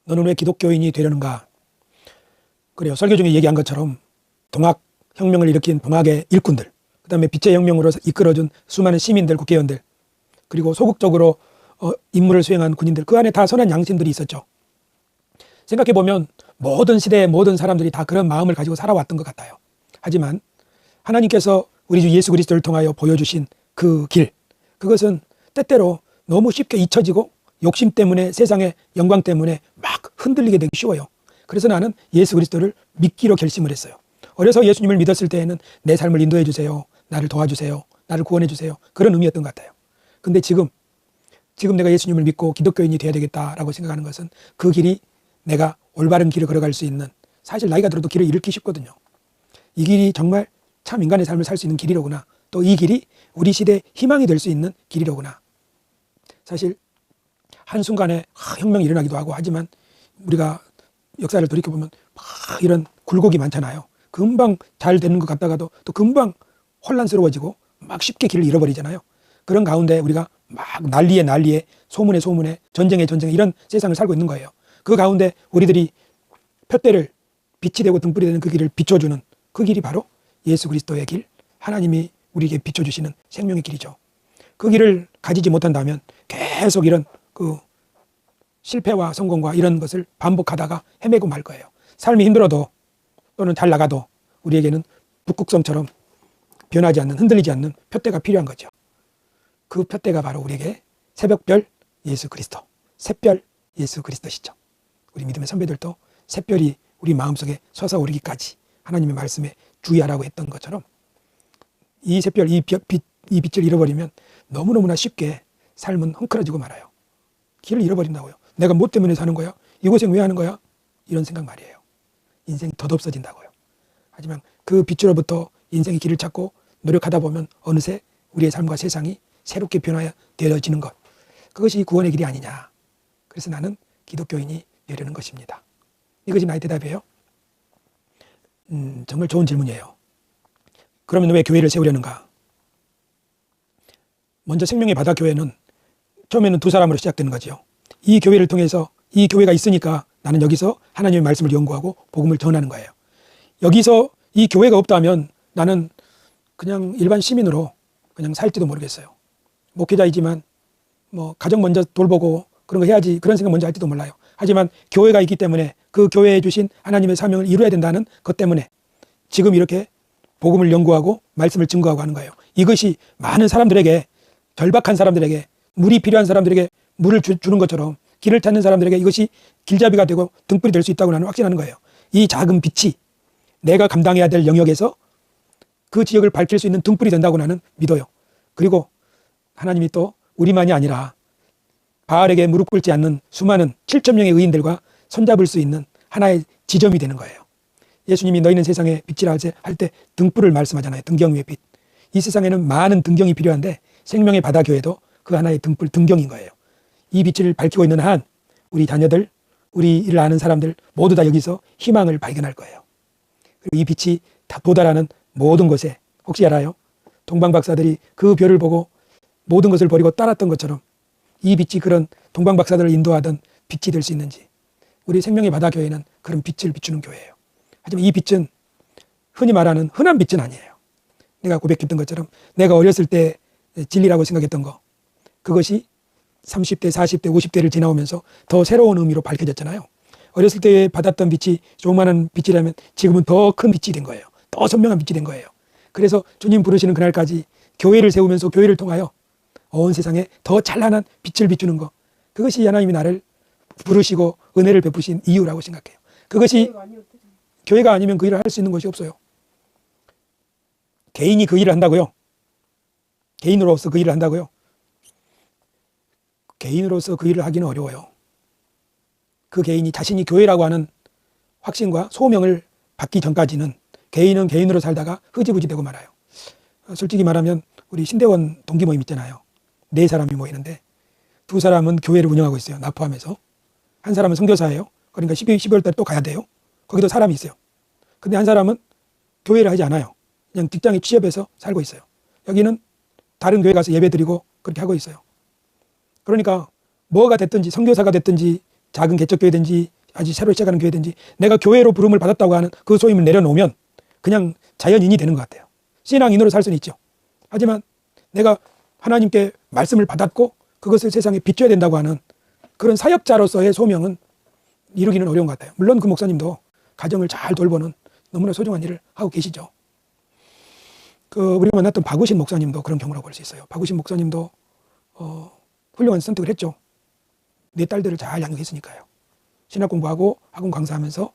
너는 왜 기독교인이 되려는가? 그래요. 설교 중에 얘기한 것처럼 동학혁명을 일으킨 동학의 일꾼들, 그 다음에 빛의 혁명으로 이끌어준 수많은 시민들, 국회의원들, 그리고 소극적으로 임무를 수행한 군인들, 그 안에 다 선한 양심들이 있었죠. 생각해보면 모든 시대의 모든 사람들이 다 그런 마음을 가지고 살아왔던 것 같아요. 하지만 하나님께서 우리 주 예수 그리스도를 통하여 보여주신 그 길, 그것은 때때로 너무 쉽게 잊혀지고 욕심 때문에, 세상의 영광 때문에 막 흔들리게 되기 쉬워요. 그래서 나는 예수 그리스도를 믿기로 결심을 했어요. 어려서 예수님을 믿었을 때에는 내 삶을 인도해 주세요, 나를 도와주세요, 나를 구원해 주세요, 그런 의미였던 것 같아요. 근데 지금 내가 예수님을 믿고 기독교인이 되어야 되겠다라고 생각하는 것은 그 길이 내가 올바른 길을 걸어갈 수 있는, 사실 나이가 들어도 길을 잃기 쉽거든요. 이 길이 정말 참 인간의 삶을 살 수 있는 길이로구나, 또 이 길이 우리 시대의 희망이 될 수 있는 길이로구나. 사실 한순간에 혁명이 일어나기도 하고 하지만 우리가 역사를 돌이켜보면 막 이런 굴곡이 많잖아요. 금방 잘 되는 것 같다가도 또 금방 혼란스러워지고 막 쉽게 길을 잃어버리잖아요. 그런 가운데 우리가 막 난리에 소문에 전쟁에 이런 세상을 살고 있는 거예요. 그 가운데 우리들이 푯대를 빛이 되고 등불이 되는 그 길을 비춰주는 그 길이 바로 예수 그리스도의 길, 하나님이 우리에게 비춰주시는 생명의 길이죠. 그 길을 가지지 못한다면 계속 이런 그 실패와 성공과 이런 것을 반복하다가 헤매고 말 거예요. 삶이 힘들어도 또는 잘 나가도 우리에게는 북극섬처럼 변하지 않는, 흔들리지 않는 푯대가 필요한 거죠. 그 푯대가 바로 우리에게 새벽별 예수 그리스도, 샛별 예수 그리스도시죠. 우리 믿음의 선배들도 샛별이 우리 마음속에 솟아오르기까지 하나님의 말씀에 주의하라고 했던 것처럼 이 샛별, 이 빛을 잃어버리면 너무너무나 쉽게 삶은 헝클어지고 말아요. 길을 잃어버린다고요. 내가 뭐 때문에 사는 거야? 이 고생 왜 하는 거야? 이런 생각 말이에요. 인생이 덧없어진다고요. 하지만 그 빛으로부터 인생의 길을 찾고 노력하다 보면 어느새 우리의 삶과 세상이 새롭게 변화되어지는 것, 그것이 구원의 길이 아니냐. 그래서 나는 기독교인이 되려는 것입니다. 이것이 나의 대답이에요. 정말 좋은 질문이에요. 그러면 왜 교회를 세우려는가? 먼저 생명의 바다 교회는 처음에는 두 사람으로 시작되는 거죠. 이 교회를 통해서, 이 교회가 있으니까 나는 여기서 하나님의 말씀을 연구하고 복음을 전하는 거예요. 여기서 이 교회가 없다면 나는 그냥 일반 시민으로 그냥 살지도 모르겠어요. 목회자이지만 뭐 가정 먼저 돌보고 그런 거 해야지, 그런 생각 먼저 할지도 몰라요. 하지만 교회가 있기 때문에 그 교회에 주신 하나님의 사명을 이루어야 된다는 것 때문에 지금 이렇게 복음을 연구하고 말씀을 증거하고 하는 거예요. 이것이 많은 사람들에게, 절박한 사람들에게, 물이 필요한 사람들에게 물을 주는 것처럼 길을 찾는 사람들에게 이것이 길잡이가 되고 등불이 될 수 있다고 나는 확신하는 거예요. 이 작은 빛이 내가 감당해야 될 영역에서 그 지역을 밝힐 수 있는 등불이 된다고 나는 믿어요. 그리고 하나님이 또 우리만이 아니라 바알에게 무릎 꿇지 않는 수많은 7천 명의 의인들과 손잡을 수 있는 하나의 지점이 되는 거예요. 예수님이 너희는 세상의 빛이라 할 때 등불을 말씀하잖아요. 등경 위의 빛. 이 세상에는 많은 등경이 필요한데 생명의 바다 교회도 그 하나의 등불, 등경인 거예요. 이 빛을 밝히고 있는 한 우리 자녀들, 우리 일을 아는 사람들 모두 다 여기서 희망을 발견할 거예요. 그리고 이 빛이 다 도달하는 모든 곳에, 혹시 알아요? 동방박사들이 그 별을 보고 모든 것을 버리고 따랐던 것처럼 이 빛이 그런 동방박사들을 인도하던 빛이 될 수 있는지, 우리 생명의 바다 교회는 그런 빛을 비추는 교회예요. 하지만 이 빛은 흔히 말하는 흔한 빛은 아니에요. 내가 고백했던 것처럼 내가 어렸을 때 진리라고 생각했던 거, 그것이 30대, 40대, 50대를 지나오면서 더 새로운 의미로 밝혀졌잖아요. 어렸을 때 받았던 빛이 조그마한 빛이라면 지금은 더 큰 빛이 된 거예요. 더 선명한 빛이 된 거예요. 그래서 주님 부르시는 그날까지 교회를 세우면서 교회를 통하여 온 세상에 더 찬란한 빛을 비추는 것, 그것이 하나님이 나를 부르시고 은혜를 베푸신 이유라고 생각해요. 그것이 교회가 아니면 그 일을 할 수 있는 것이 없어요. 개인이 그 일을 한다고요? 개인으로서 그 일을 한다고요? 개인으로서 그 일을 하기는 어려워요. 그 개인이 자신이 교회라고 하는 확신과 소명을 받기 전까지는 개인은 개인으로 살다가 흐지부지 되고 말아요. 솔직히 말하면 우리 신대원 동기 모임 있잖아요. 4사람이 모이는데 2사람은 교회를 운영하고 있어요. 나 포함해서. 한 사람은 선교사예요. 그러니까 12월 달에 또 가야 돼요. 거기도 사람이 있어요. 근데 한 사람은 교회를 하지 않아요. 그냥 직장에 취업해서 살고 있어요. 여기는 다른 교회 가서 예배 드리고 그렇게 하고 있어요. 그러니까 뭐가 됐든지, 선교사가 됐든지 작은 개척교회든지 아직 새로 시작하는 교회든지 내가 교회로 부름을 받았다고 하는 그 소임을 내려놓으면 그냥 자연인이 되는 것 같아요. 신앙인으로 살 수는 있죠. 하지만 내가 하나님께 말씀을 받았고 그것을 세상에 비춰야 된다고 하는 그런 사역자로서의 소명은 이루기는 어려운 것 같아요. 물론 그 목사님도 가정을 잘 돌보는 너무나 소중한 일을 하고 계시죠. 우리가 만났던 박우신 목사님도 그런 경우라고 볼 수 있어요. 박우신 목사님도 훌륭한 선택을 했죠. 네 딸들을 잘 양육했으니까요. 신학 공부하고 학원 강사하면서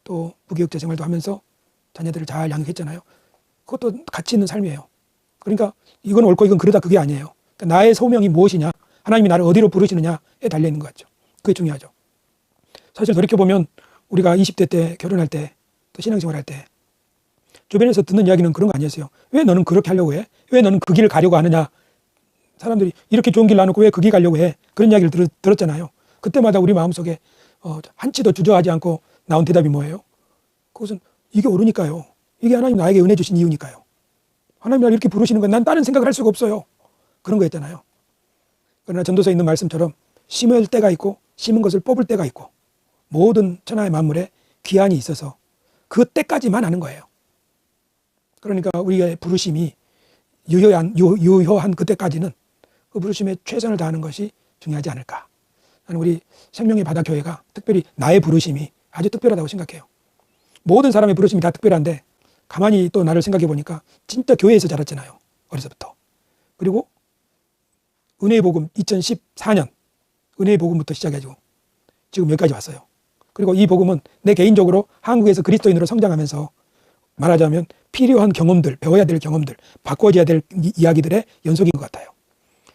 또 부교육자 생활도 하면서 자녀들을 잘 양육했잖아요. 그것도 가치 있는 삶이에요. 그러니까 이건 옳고 이건 그러다 그게 아니에요. 그러니까 나의 소명이 무엇이냐, 하나님이 나를 어디로 부르시느냐에 달려있는 것 같죠. 그게 중요하죠. 사실 돌이켜보면 우리가 20대 때 결혼할 때 또 신앙생활 할 때 주변에서 듣는 이야기는 그런 거 아니었어요. 왜 너는 그렇게 하려고 해? 왜 너는 그 길을 가려고 하느냐? 사람들이 이렇게 좋은 길 나누고 왜 그 길 가려고 해? 그런 이야기를 들었잖아요. 그때마다 우리 마음속에 한치도 주저하지 않고 나온 대답이 뭐예요? 그것은 이게 옳으니까요. 이게 하나님 나에게 은혜 주신 이유니까요. 하나님 나를 이렇게 부르시는 건 난 다른 생각을 할 수가 없어요. 그런 거였잖아요. 그러나 전도서에 있는 말씀처럼 심을 때가 있고 심은 것을 뽑을 때가 있고 모든 천하의 만물에 기한이 있어서 그 때까지만 하는 거예요. 그러니까 우리의 부르심이 유효한 그때까지는 그 부르심에 최선을 다하는 것이 중요하지 않을까. 나는 우리 생명의 바다교회가 특별히 나의 부르심이 아주 특별하다고 생각해요. 모든 사람의 부르심이 다 특별한데 가만히 또 나를 생각해 보니까 진짜 교회에서 자랐잖아요. 어려서부터. 그리고 은혜의 복음 2014년 은혜의 복음부터 시작해가지고 지금 여기까지 왔어요. 그리고 이 복음은 내 개인적으로 한국에서 그리스도인으로 성장하면서 말하자면 필요한 경험들, 배워야 될 경험들, 바꿔줘야 될 이야기들의 연속인 것 같아요.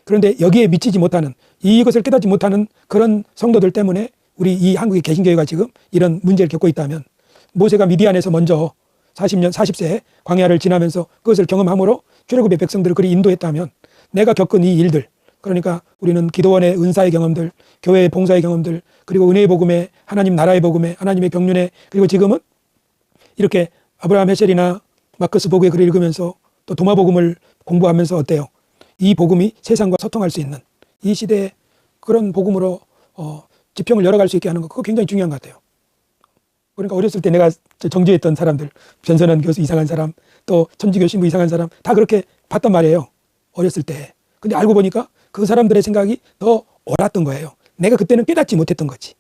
그런데 여기에 미치지 못하는, 이것을 깨닫지 못하는 그런 성도들 때문에 우리 이 한국의 개신교회가 지금 이런 문제를 겪고 있다면, 모세가 미디안에서 먼저 40세에 광야를 지나면서 그것을 경험함으로 출애굽의 백성들을 그리 인도했다면, 내가 겪은 이 일들, 그러니까 우리는 기도원의 은사의 경험들, 교회의 봉사의 경험들, 그리고 은혜의 복음에, 하나님 나라의 복음에, 하나님의 경륜에, 그리고 지금은 이렇게 아브라함 헤셀이나 마커스 보그의 글을 읽으면서 또 도마복음을 공부하면서 어때요? 이 복음이 세상과 소통할 수 있는 이 시대에 그런 복음으로 지평을 열어갈 수 있게 하는 거, 그거 굉장히 중요한 것 같아요. 그러니까 어렸을 때 내가 정죄했던 사람들, 변선한 교수 이상한 사람, 또 천주교 신부 이상한 사람 다 그렇게 봤단 말이에요. 어렸을 때. 근데 알고 보니까 그 사람들의 생각이 더 옳았던 거예요. 내가 그때는 깨닫지 못했던 거지.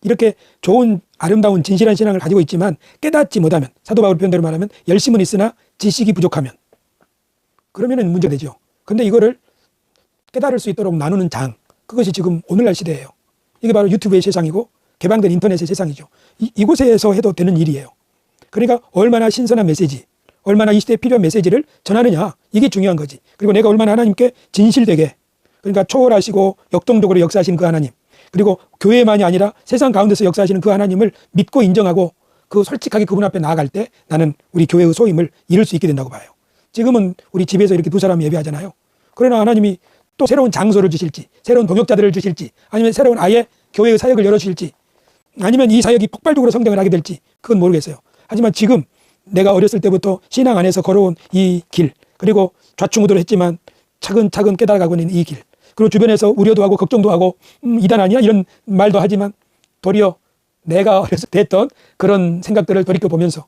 이렇게 좋은 아름다운 진실한 신앙을 가지고 있지만 깨닫지 못하면, 사도 바울 표현대로 말하면 열심은 있으나 지식이 부족하면, 그러면은 문제가 되죠. 근데 이거를 깨달을 수 있도록 나누는 장, 그것이 지금 오늘날 시대예요. 이게 바로 유튜브의 세상이고 개방된 인터넷의 세상이죠. 이곳에서 해도 되는 일이에요. 그러니까 얼마나 신선한 메시지, 얼마나 이 시대에 필요한 메시지를 전하느냐, 이게 중요한 거지. 그리고 내가 얼마나 하나님께 진실되게, 그러니까 초월하시고 역동적으로 역사하시는 그 하나님, 그리고 교회만이 아니라 세상 가운데서 역사하시는 그 하나님을 믿고 인정하고 그 솔직하게 그분 앞에 나아갈 때 나는 우리 교회의 소임을 이룰 수 있게 된다고 봐요. 지금은 우리 집에서 이렇게 두 사람이 예배하잖아요. 그러나 하나님이 또 새로운 장소를 주실지, 새로운 동역자들을 주실지, 아니면 새로운 아예 교회의 사역을 열어주실지, 아니면 이 사역이 폭발적으로 성장을 하게 될지, 그건 모르겠어요. 하지만 지금 내가 어렸을 때부터 신앙 안에서 걸어온 이 길, 그리고 좌충우돌 했지만 차근차근 깨달아가고 있는 이 길, 그리고 주변에서 우려도 하고 걱정도 하고 이단 아니야? 이런 말도 하지만 도리어 내가 어렸을 때 했던 그런 생각들을 돌이켜보면서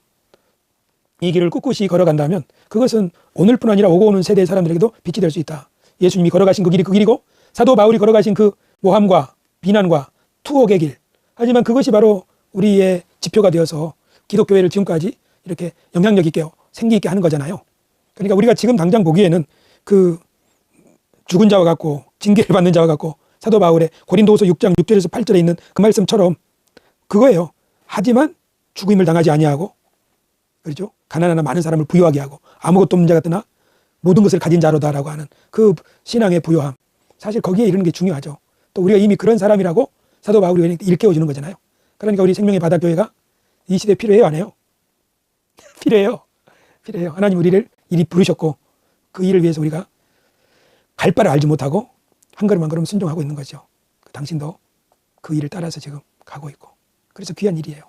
이 길을 꿋꿋이 걸어간다면 그것은 오늘뿐 아니라 오고 오는 세대의 사람들에게도 빛이 될 수 있다. 예수님이 걸어가신 그 길이 그 길이고 사도 바울이 걸어가신 그 모함과 비난과 투옥의 길, 하지만 그것이 바로 우리의 지표가 되어서 기독교회를 지금까지 이렇게 영향력 있게 생기 있게 하는 거잖아요. 그러니까 우리가 지금 당장 보기에는 그 죽은 자와 같고 징계를 받는 자와 같고 사도 바울의 고린도후서 6장 6절에서 8절에 있는 그 말씀처럼 그거예요. 하지만 죽임을 당하지 아니하고, 그렇죠? 가난하나 많은 사람을 부유하게 하고 아무것도 없는 자 같으나 모든 것을 가진 자로다라고 하는 그 신앙의 부요함, 사실 거기에 이르는 게 중요하죠. 또 우리가 이미 그런 사람이라고 사도 바울이 일깨워주는 거잖아요. 그러니까 우리 생명의 바다교회가 이 시대에 필요해요, 안 해요? 필요해요. 필요해요. 하나님 우리를 이리 부르셨고 그 일을 위해서 우리가 갈 바를 알지 못하고 한 걸음 한 걸음 순종하고 있는 거죠. 당신도 그 일을 따라서 지금 가고 있고, 그래서 귀한 일이에요.